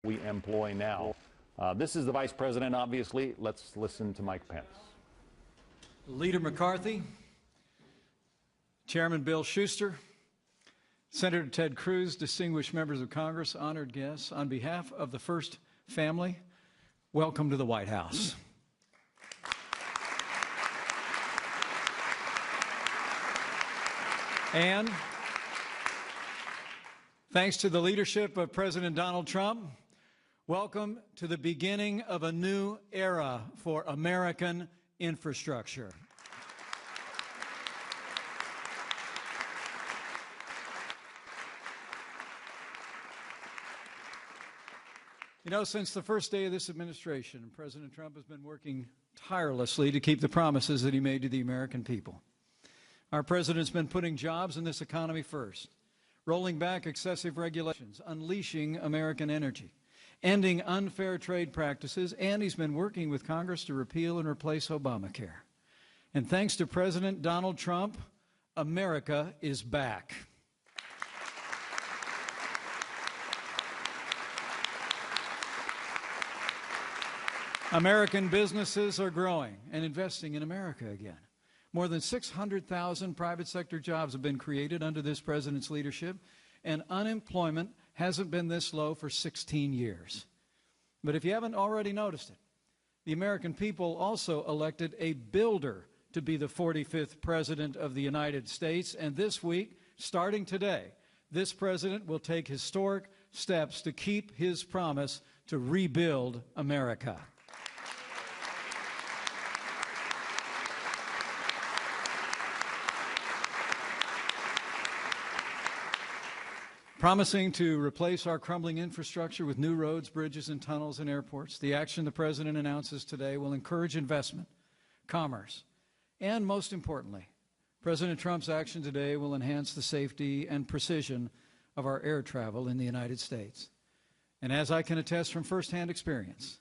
we employ now. This is the Vice President, obviously. Let's listen to Mike Pence. Leader McCarthy, Chairman Bill Shuster, Senator Ted Cruz, distinguished members of Congress, honored guests, on behalf of the First Family, welcome to the White House. And thanks to the leadership of President Donald Trump, welcome to the beginning of a new era for American infrastructure. You know, since the first day of this administration, President Trump has been working tirelessly to keep the promises that he made to the American people. Our president's been putting jobs in this economy first, rolling back excessive regulations, unleashing American energy, ending unfair trade practices, and he's been working with Congress to repeal and replace Obamacare. And thanks to President Donald Trump, America is back. American businesses are growing and investing in America again. More than 600,000 private sector jobs have been created under this president's leadership, and unemployment hasn't been this low for 16 years. But if you haven't already noticed it, the American people also elected a builder to be the 45th president of the United States, and this week, starting today, this president will take historic steps to keep his promise to rebuild America. Promising to replace our crumbling infrastructure with new roads, bridges, and tunnels and airports, the action the President announces today will encourage investment, commerce, and most importantly, President Trump's action today will enhance the safety and precision of our air travel in the United States. And as I can attest from firsthand experience,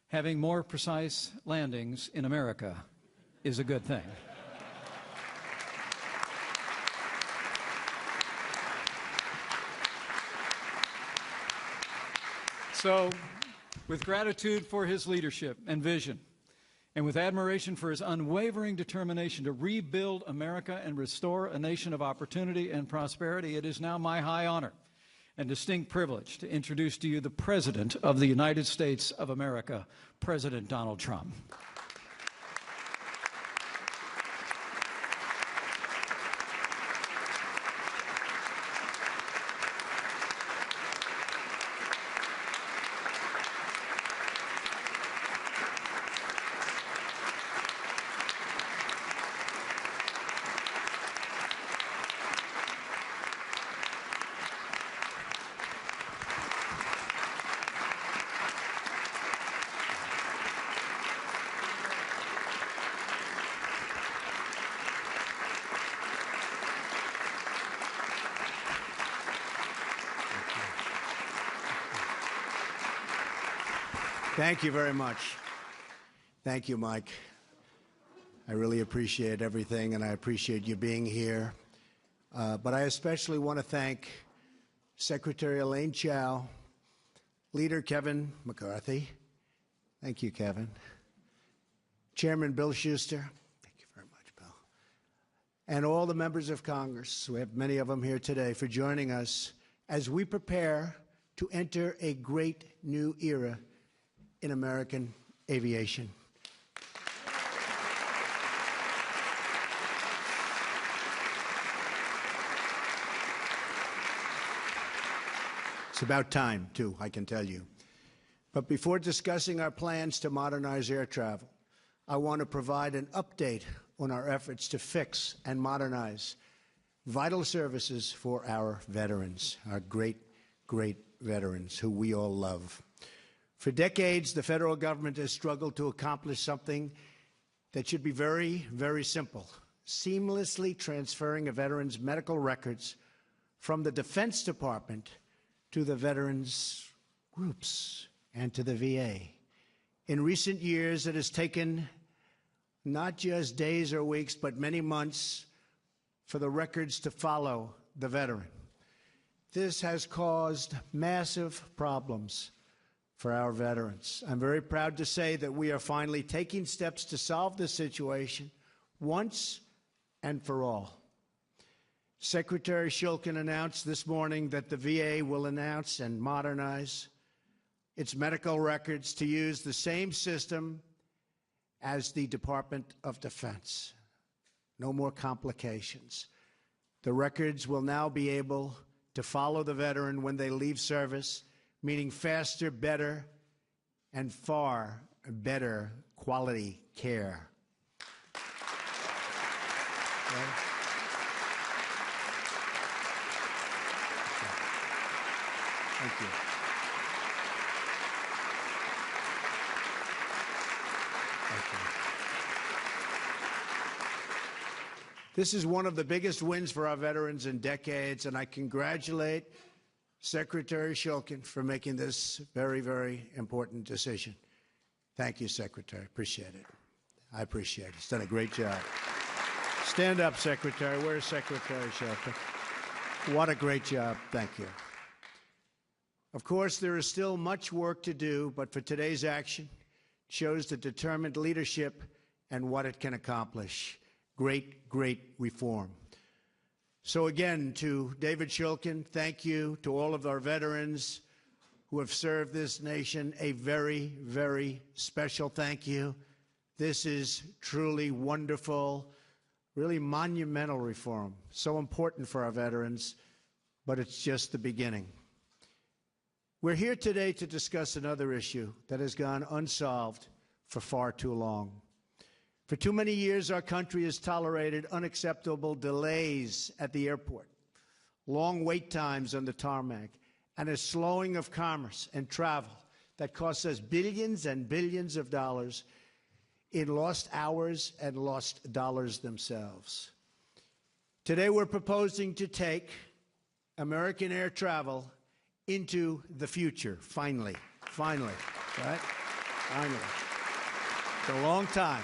having more precise landings in America is a good thing. So, with gratitude for his leadership and vision, and with admiration for his unwavering determination to rebuild America and restore a nation of opportunity and prosperity, it is now my high honor and distinct privilege to introduce to you the President of the United States of America, President Donald Trump. Thank you very much. Thank you, Mike. I really appreciate everything, and I appreciate you being here. But I especially want to thank Secretary Elaine Chao, Leader Kevin McCarthy. Thank you, Kevin. Chairman Bill Shuster. Thank you very much, Bill. And all the members of Congress, we have many of them here today, for joining us as we prepare to enter a great new era in American aviation. It's about time, too, I can tell you. But before discussing our plans to modernize air travel, I want to provide an update on our efforts to fix and modernize vital services for our veterans, our great, great veterans who we all love. For decades, the federal government has struggled to accomplish something that should be very, very simple: seamlessly transferring a veteran's medical records from the Defense Department to the veterans' groups and to the VA. In recent years, it has taken not just days or weeks, but many months for the records to follow the veteran. This has caused massive problems for our veterans. I'm very proud to say that we are finally taking steps to solve this situation once and for all. Secretary Shulkin announced this morning that the VA will announce and modernize its medical records to use the same system as the Department of Defense. No more complications. The records will now be able to follow the veteran when they leave service, meaning faster, better, and far better quality care. Okay. Thank you. This is one of the biggest wins for our veterans in decades, and I congratulate Secretary Shulkin for making this very, very important decision. Thank you, Secretary. Appreciate it. I appreciate it. He's done a great job. Stand up, Secretary. Where's Secretary Shulkin? What a great job. Thank you. Of course, there is still much work to do, but for today's action, it shows the determined leadership and what it can accomplish. Great, great reform. So again, to David Shulkin, thank you. To all of our veterans who have served this nation, a very, very special thank you. This is truly wonderful, really monumental reform. So important for our veterans, but it's just the beginning. We're here today to discuss another issue that has gone unsolved for far too long. For too many years, our country has tolerated unacceptable delays at the airport, long wait times on the tarmac, and a slowing of commerce and travel that costs us billions and billions of dollars in lost hours and lost dollars themselves. Today, we're proposing to take American air travel into the future, finally, right? Finally. It's a long time.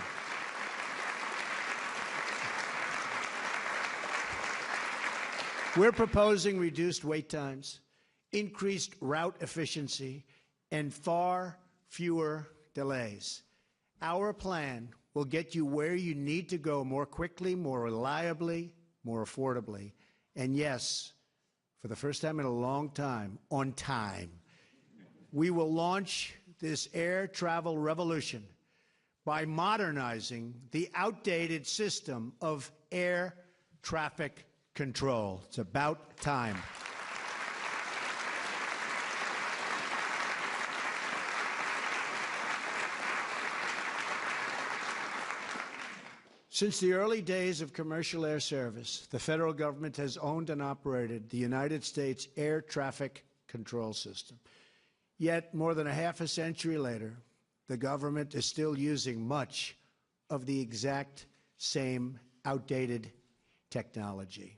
We're proposing reduced wait times, increased route efficiency, and far fewer delays. Our plan will get you where you need to go more quickly, more reliably, more affordably, and yes, for the first time in a long time, on time. We will launch this air travel revolution by modernizing the outdated system of air traffic control. It's about time. Since the early days of commercial air service, the federal government has owned and operated the United States air traffic control system. Yet, more than a half a century later, the government is still using much of the exact same outdated technology.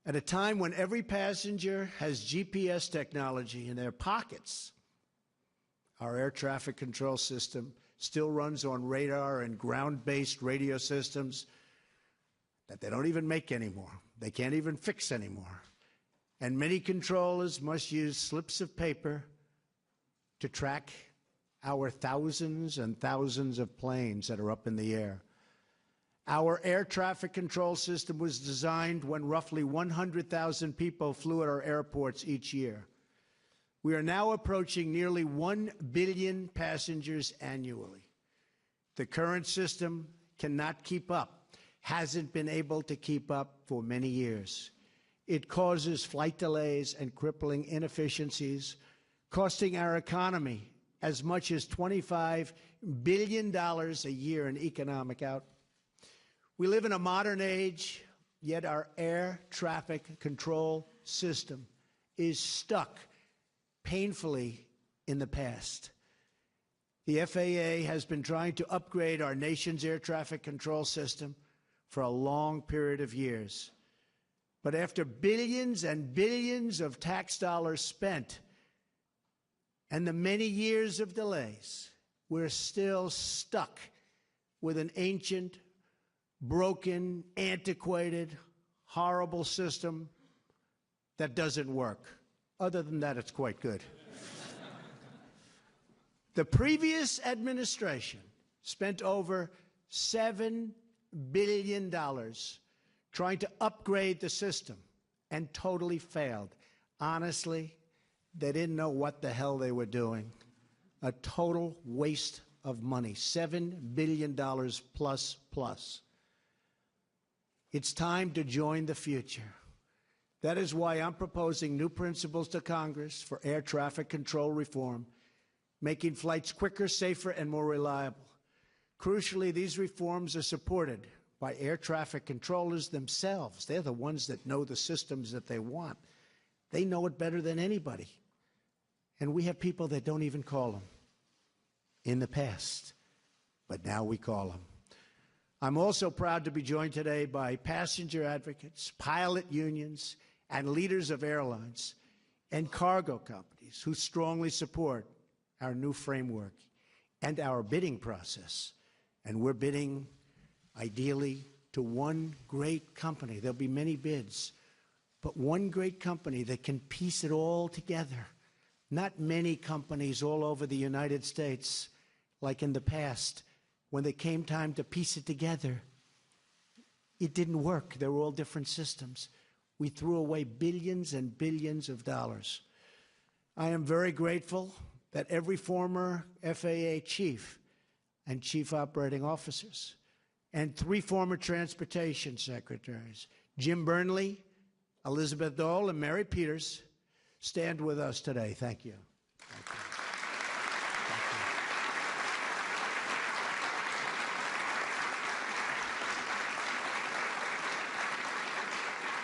At a time when every passenger has GPS technology in their pockets, our air traffic control system still runs on radar and ground-based radio systems that they don't even make anymore. They can't even fix anymore. And many controllers must use slips of paper to track our thousands and thousands of planes that are up in the air. Our air traffic control system was designed when roughly 100,000 people flew at our airports each year. We are now approaching nearly 1 billion passengers annually. The current system cannot keep up, hasn't been able to keep up for many years. It causes flight delays and crippling inefficiencies, costing our economy as much as $25 billion a year in economic output. We live in a modern age, yet our air traffic control system is stuck painfully in the past. The FAA has been trying to upgrade our nation's air traffic control system for a long period of years. But after billions and billions of tax dollars spent and the many years of delays, we're still stuck with an ancient, broken, antiquated, horrible system that doesn't work. Other than that, it's quite good. The previous administration spent over $7 billion trying to upgrade the system and totally failed. Honestly, they didn't know what the hell they were doing. A total waste of money, $7 billion plus. It's time to join the future. That is why I'm proposing new principles to Congress for air traffic control reform, making flights quicker, safer, and more reliable. Crucially, these reforms are supported by air traffic controllers themselves. They're the ones that know the systems that they want. They know it better than anybody. And we have people that don't even call them in the past, but now we call them. I'm also proud to be joined today by passenger advocates, pilot unions, and leaders of airlines and cargo companies who strongly support our new framework and our bidding process. And we're bidding, ideally, to one great company. There'll be many bids, but one great company that can piece it all together. Not many companies all over the United States, like in the past, when it came time to piece it together, it didn't work. They were all different systems. We threw away billions and billions of dollars. I am very grateful that every former FAA chief and chief operating officers and 3 former transportation secretaries, Jim Burnley, Elizabeth Dole, and Mary Peters, stand with us today. Thank you. Thank you.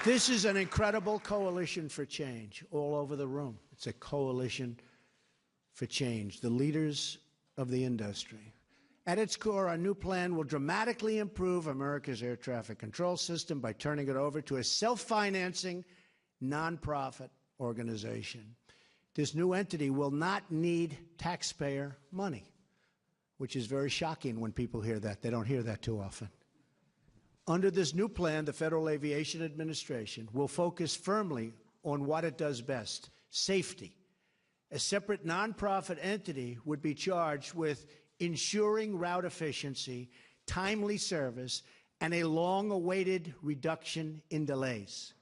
This is an incredible coalition for change all over the room. It's a coalition for change, the leaders of the industry. At its core, our new plan will dramatically improve America's air traffic control system by turning it over to a self-financing, nonprofit organization. This new entity will not need taxpayer money, which is very shocking when people hear that. They don't hear that too often. Under this new plan, the Federal Aviation Administration will focus firmly on what it does best, safety. A separate nonprofit entity would be charged with ensuring route efficiency, timely service, and a long-awaited reduction in delays.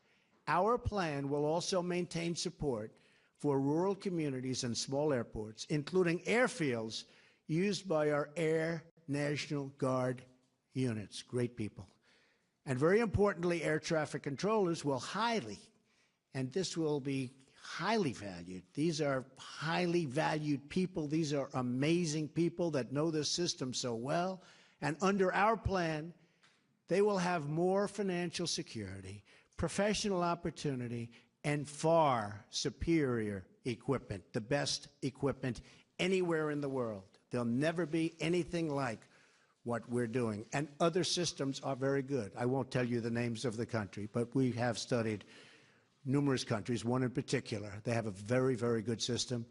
Our plan will also maintain support for rural communities and small airports, including airfields used by our Air National Guard units. Great people. And very importantly, air traffic controllers will and this will be highly valued. These are highly valued people. These are amazing people that know this system so well. And under our plan, they will have more financial security, professional opportunity, and far superior equipment, the best equipment anywhere in the world. There'll never be anything like what we're doing. And other systems are very good. I won't tell you the names of the country, but we have studied numerous countries, one in particular. They have a very, very good system.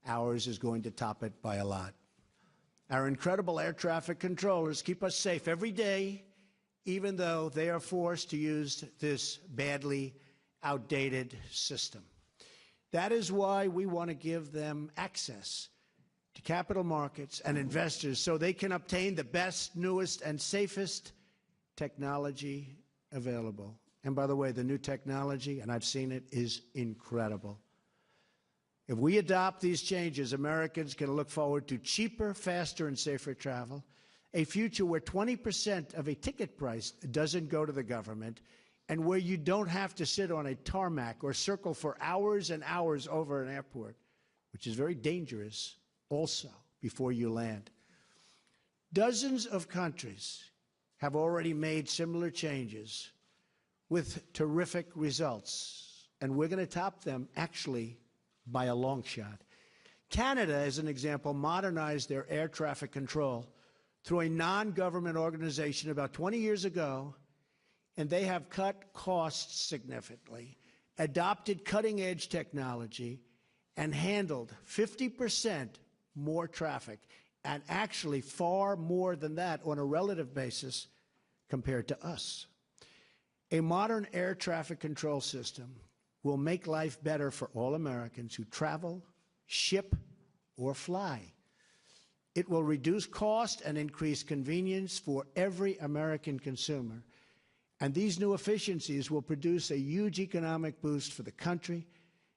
Ours is going to top it by a lot. Our incredible air traffic controllers keep us safe every day, even though they are forced to use this badly outdated system. That is why we want to give them access to capital markets and investors so they can obtain the best, newest, and safest technology available. And by the way, the new technology, and I've seen it, is incredible. If we adopt these changes, Americans can look forward to cheaper, faster, and safer travel, a future where 20% of a ticket price doesn't go to the government, and where you don't have to sit on a tarmac or circle for hours and hours over an airport, which is very dangerous also before you land. Dozens of countries have already made similar changes with terrific results, and we're going to top them, actually, by a long shot. Canada, as an example, modernized their air traffic control through a non-government organization about 20 years ago, and they have cut costs significantly, adopted cutting-edge technology, and handled 50% more traffic, and actually far more than that on a relative basis compared to us. A modern air traffic control system will make life better for all Americans who travel, ship, or fly. It will reduce cost and increase convenience for every American consumer. And these new efficiencies will produce a huge economic boost for the country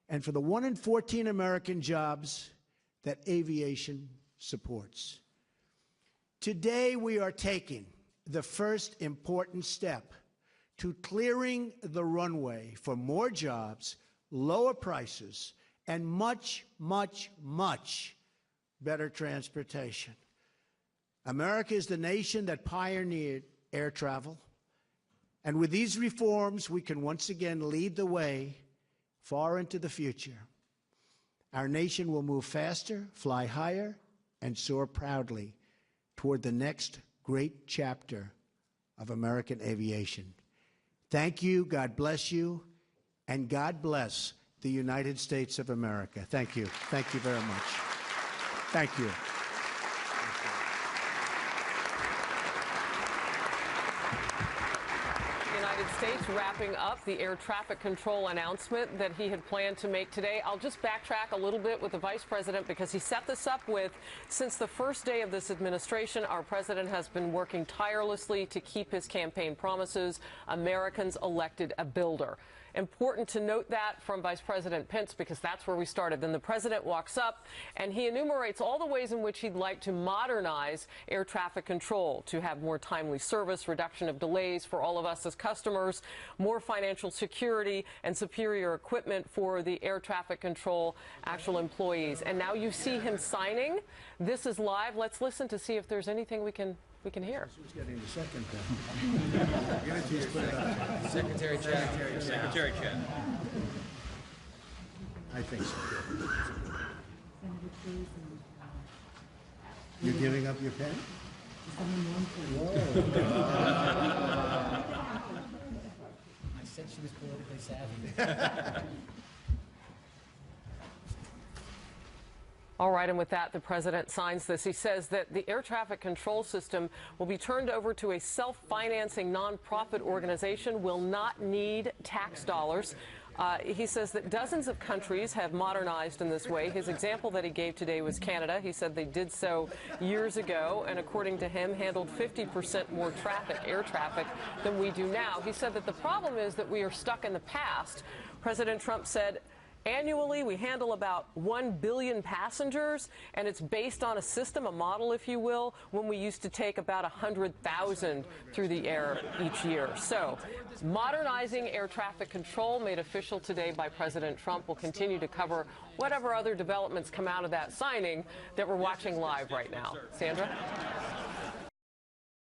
and for the 1 in 14 American jobs that aviation supports. Today, we are taking the first important step to clearing the runway for more jobs, lower prices, and much, much, much better transportation. America is the nation that pioneered air travel, and with these reforms, we can once again lead the way far into the future. Our nation will move faster, fly higher, and soar proudly toward the next great chapter of American aviation. Thank you, God bless you, and God bless the United States of America. Thank you. Thank you very much. Thank you. States wrapping up the air traffic control announcement that he had planned to make today. I'll just backtrack a little bit with the vice president because he set this up with, since the first day of this administration, our president has been working tirelessly to keep his campaign promises. Americans elected a builder. Important to note that from Vice President Pence because that's where we started. Then the president walks up and he enumerates all the ways in which he'd like to modernize air traffic control to have more timely service, reduction of delays for all of us as customers, more financial security, and superior equipment for the air traffic control actual employees. And now you see him signing. This is live. Let's listen to see if there's anything we can hear. Who's getting the second pen? Give it to you. Secretary Chad. Secretary Chad. I think so. You're giving up your pen? I said she was politically savvy. All right, and with that, the president signs this. He says that the air traffic control system will be turned over to a self-financing nonprofit organization, will not need tax dollars. He says that dozens of countries have modernized in this way. His example that he gave today was Canada. He said they did so years ago, and according to him, handled 50% more air traffic than we do now. He said that the problem is that we are stuck in the past. President Trump said, annually, we handle about 1 billion passengers, and it's based on a system, a model, if you will, when we used to take about 100,000 through the air each year. So, modernizing air traffic control made official today by President Trump. Will continue to cover whatever other developments come out of that signing that we're watching live right now. Sandra?